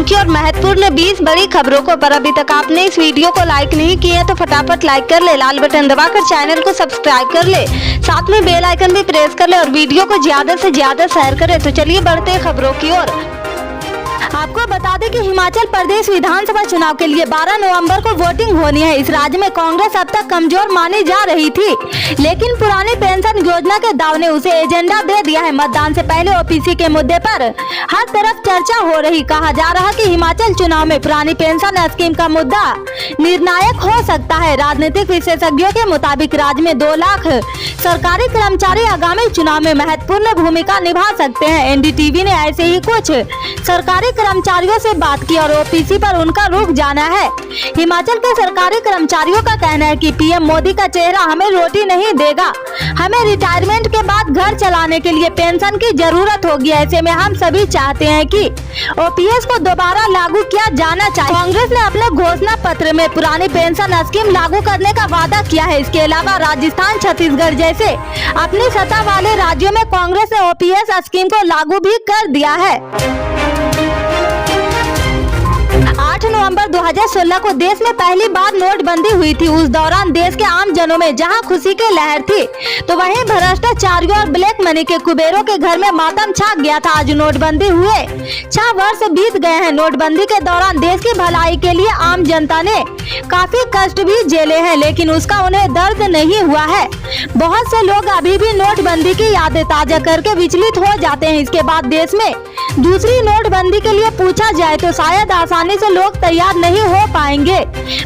की और महत्वपूर्ण 20 बड़ी खबरों को। पर अभी तक आपने इस वीडियो को लाइक नहीं किया है तो फटाफट लाइक कर ले, लाल बटन दबाकर चैनल को सब्सक्राइब कर ले, साथ में बेल आइकन भी प्रेस कर ले और वीडियो को ज्यादा से ज्यादा शेयर करें। तो चलिए बढ़ते हैं खबरों की ओर। आपको बता दें कि हिमाचल प्रदेश विधानसभा चुनाव के लिए 12 नवंबर को वोटिंग होनी है। इस राज्य में कांग्रेस अब तक कमजोर मानी जा रही थी, लेकिन पुरानी पेंशन योजना के दाव ने उसे एजेंडा दे दिया है। मतदान से पहले ओबीसी के मुद्दे पर हर तरफ चर्चा हो रही। कहा जा रहा कि हिमाचल चुनाव में पुरानी पेंशन स्कीम का मुद्दा निर्णायक हो सकता है। राजनीतिक विशेषज्ञों के मुताबिक राज्य में 2 लाख सरकारी कर्मचारी आगामी चुनाव में महत्वपूर्ण भूमिका निभा सकते हैं। एनडीटीवी ने ऐसे ही कुछ सरकारी कर्मचारियों से बात की और ओबीसी पर उनका रुख जाना है। हिमाचल के सरकारी कर्मचारियों का कहना है कि पीएम मोदी का चेहरा हमें रोटी नहीं देगा, हमें रिटायरमेंट के बाद घर चलाने के लिए पेंशन की जरूरत होगी। ऐसे में हम सभी चाहते हैं कि ओपीएस को दोबारा लागू किया जाना चाहिए। कांग्रेस ने अपने घोषणा पत्र में पुरानी पेंशन स्कीम लागू करने का वादा किया है। इसके अलावा राजस्थान, छत्तीसगढ़ जैसे अपनी सत्ता वाले राज्यों में कांग्रेस ने ओपीएस स्कीम को लागू भी कर दिया है। 8 नवंबर 2016 को देश में पहली बार नोटबंदी हुई थी। उस दौरान देश के आम जनों में जहां खुशी की लहर थी तो वहीं भ्रष्टाचारियों और ब्लैक मनी के कुबेरों के घर में मातम छा गया था। आज नोटबंदी हुए 6 वर्ष बीत गए हैं। नोटबंदी के दौरान देश की भलाई के लिए आम जनता ने काफी कष्ट भी झेले हैं, लेकिन उसका उन्हें दर्द नहीं हुआ है। बहुत से लोग अभी भी नोटबंदी की यादें ताजा करके विचलित हो जाते हैं। इसके बाद देश में दूसरी नोटबंदी के लिए पूछा जाए तो शायद आसानी से लोग तैयार नहीं हो पाएंगे।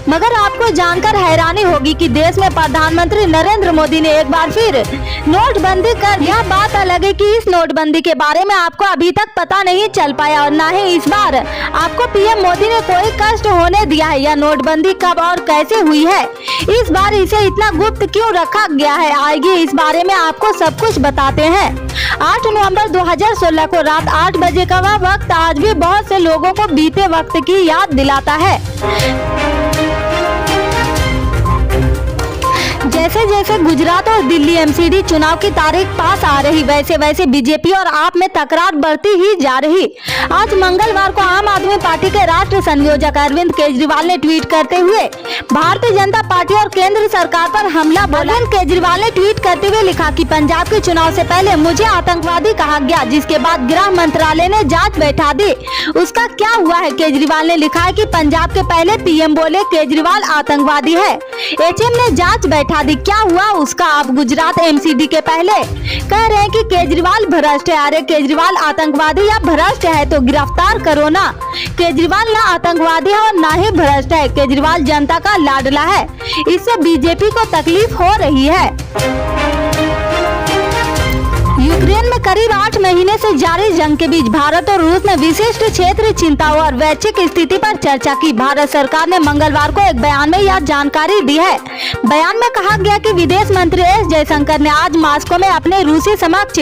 मगर आपको जानकर हैरानी होगी कि देश में प्रधानमंत्री नरेंद्र मोदी ने एक बार फिर नोटबंदी कर। यह बात अलग है कि इस नोटबंदी के बारे में आपको अभी तक पता नहीं चल पाया और न ही इस बार आपको पीएम मोदी ने कोई कष्ट होने दिया है। यह नोटबंदी कब और कैसे हुई है, इस बार इसे इतना गुप्त क्यों रखा गया है, आइए इस बारे में आपको सब कुछ बताते हैं। 8 नवंबर 2016 को रात 8 बजे का वह वक्त आज भी बहुत से लोगों को बीते वक्त की याद दिलाता है। जैसे जैसे गुजरात और दिल्ली एमसीडी चुनाव की तारीख पास आ रही वैसे वैसे बीजेपी और आप में तकरार बढ़ती ही जा रही। आज मंगलवार को आम आदमी पार्टी के राष्ट्रीय संयोजक अरविंद केजरीवाल ने ट्वीट करते हुए भारतीय जनता पार्टी और केंद्र सरकार पर हमला बोला। अरविंद केजरीवाल ने ट्वीट करते हुए लिखा कि पंजाब के चुनाव से पहले मुझे आतंकवादी कहा गया, जिसके बाद गृह मंत्रालय ने जाँच बैठा दी। उसका क्या हुआ है? केजरीवाल ने लिखा है कि पंजाब के पहले पीएम बोले केजरीवाल आतंकवादी है, एचएम ने जाँच बैठा दी, क्या हुआ उसका? अब गुजरात एमसीडी के पहले कह रहे हैं कि केजरीवाल भ्रष्ट है। अरे केजरीवाल आतंकवादी या भ्रष्ट है तो गिरफ्तार करो ना। केजरीवाल ना आतंकवादी है और ना ही भ्रष्ट है, केजरीवाल जनता का लाडला है। इससे बीजेपी को तकलीफ हो रही है। यूक्रेन में करीब 8 महीने से जारी जंग के बीच भारत और रूस ने विशिष्ट क्षेत्रीय चिंताओं और वैश्विक स्थिति पर चर्चा की। भारत सरकार ने मंगलवार को एक बयान में यह जानकारी दी है। बयान में कहा गया कि विदेश मंत्री एस जयशंकर ने आज मॉस्को में अपने रूसी समकक्ष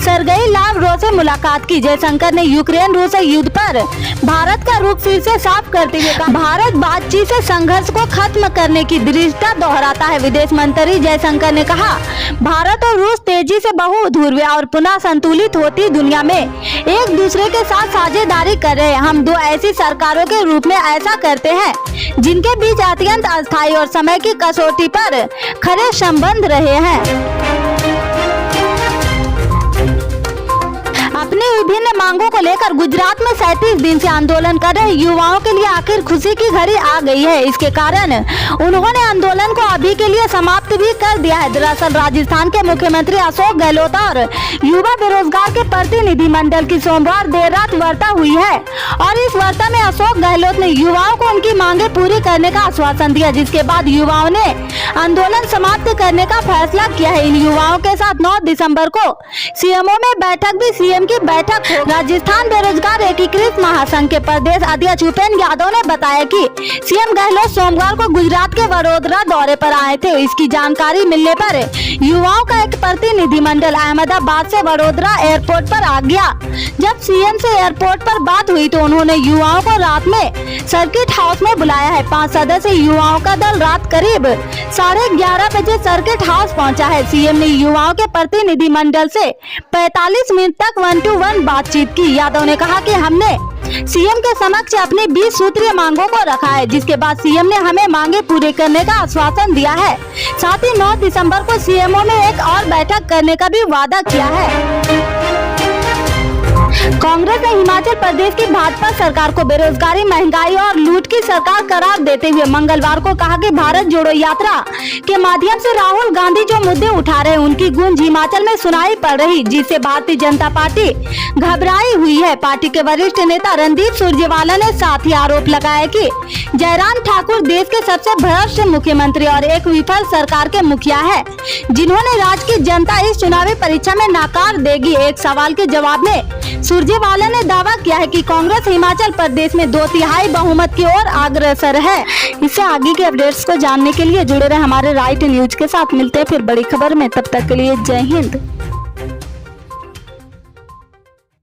सर्गेई लावरोव से मुलाकात की। जयशंकर ने यूक्रेन रूस युद्ध पर भारत का रुख फिर से साफ करते हुए कहा, भारत बातचीत से संघर्ष को खत्म करने की दृढ़ता दोहराता है। विदेश मंत्री जयशंकर ने कहा, भारत और रूस तेजी से बहुध्रुवीय और पुनः संतुलित होती दुनिया में एक दूसरे के साथ साझेदारी कर रहे हैं। हम 2 ऐसी सरकारों के रूप में ऐसा करते हैं जिनके बीच अत्यंत अस्थायी और समय की कसौटी पर खरे संबंध रहे हैं। अपनी विभिन्न मांगों को लेकर गुजरात में 37 दिन से आंदोलन कर रहे युवाओं के लिए आखिर खुशी की घड़ी आ गई है। इसके कारण उन्होंने आंदोलन को अभी के लिए समाप्त भी कर दिया है। दरअसल राजस्थान के मुख्यमंत्री अशोक गहलोत और युवा बेरोजगार के प्रतिनिधि मंडल की सोमवार देर रात वार्ता हुई है और इस वार्ता में अशोक गहलोत ने युवाओं को उनकी मांगे पूरी करने का आश्वासन दिया, जिसके बाद युवाओं ने आंदोलन समाप्त करने का फैसला किया है। इन युवाओं के साथ 9 दिसंबर को सीएमओ में बैठक भी सीएम की बैठक हो। राजस्थान बेरोजगार एकीकृत महासंघ के प्रदेश अध्यक्ष उपेंद्र यादव ने बताया कि सीएम गहलोत सोमवार को गुजरात के वडोदरा दौरे पर आए थे। इसकी जानकारी मिलने पर युवाओं का एक प्रतिनिधिमंडल अहमदाबाद से वडोदरा एयरपोर्ट पर आ गया। जब सीएम से एयरपोर्ट पर बात हुई तो उन्होंने युवाओं को रात में सर्किट हाउस में बुलाया है। 5 सदस्यीय युवाओं का दल रात करीब 11:30 बजे सर्किट हाउस पहुंचा है। सीएम ने युवाओं के प्रतिनिधिमंडल से 45 मिनट तक 1-to-1 बातचीत की। यादव ने कहा कि हमने सीएम के समक्ष अपनी 20 सूत्रीय मांगों को रखा है, जिसके बाद सीएम ने हमें मांगे पूरे करने का आश्वासन दिया है। साथ ही 9 दिसंबर को सीएमओ में एक और बैठक करने का भी वादा किया है। कांग्रेस ने हिमाचल प्रदेश की भाजपा सरकार को बेरोजगारी, महंगाई और लूट की सरकार करार देते हुए मंगलवार को कहा कि भारत जोड़ो यात्रा के माध्यम से राहुल गांधी जो मुद्दे उठा रहे हैं उनकी गूंज हिमाचल में सुनाई पड़ रही, जिससे भारतीय जनता पार्टी घबराई हुई है। पार्टी के वरिष्ठ नेता रणदीप सुरजेवाला ने साथ ही आरोप लगाया कि जयराम ठाकुर देश के सबसे भ्रष्ट मुख्यमंत्री और एक विफल सरकार के मुखिया है, जिन्होंने राज्य की जनता इस चुनावी परीक्षा में नाकार देगी। एक सवाल के जवाब में सुरजेवाला ने दावा किया है कि कांग्रेस हिमाचल प्रदेश में 2/3 बहुमत की ओर अग्रसर है। इससे आगे के अपडेट्स को जानने के लिए जुड़े रहे हमारे राइट न्यूज के साथ। मिलते हैं फिर बड़ी खबर में, तब तक के लिए जय हिंद।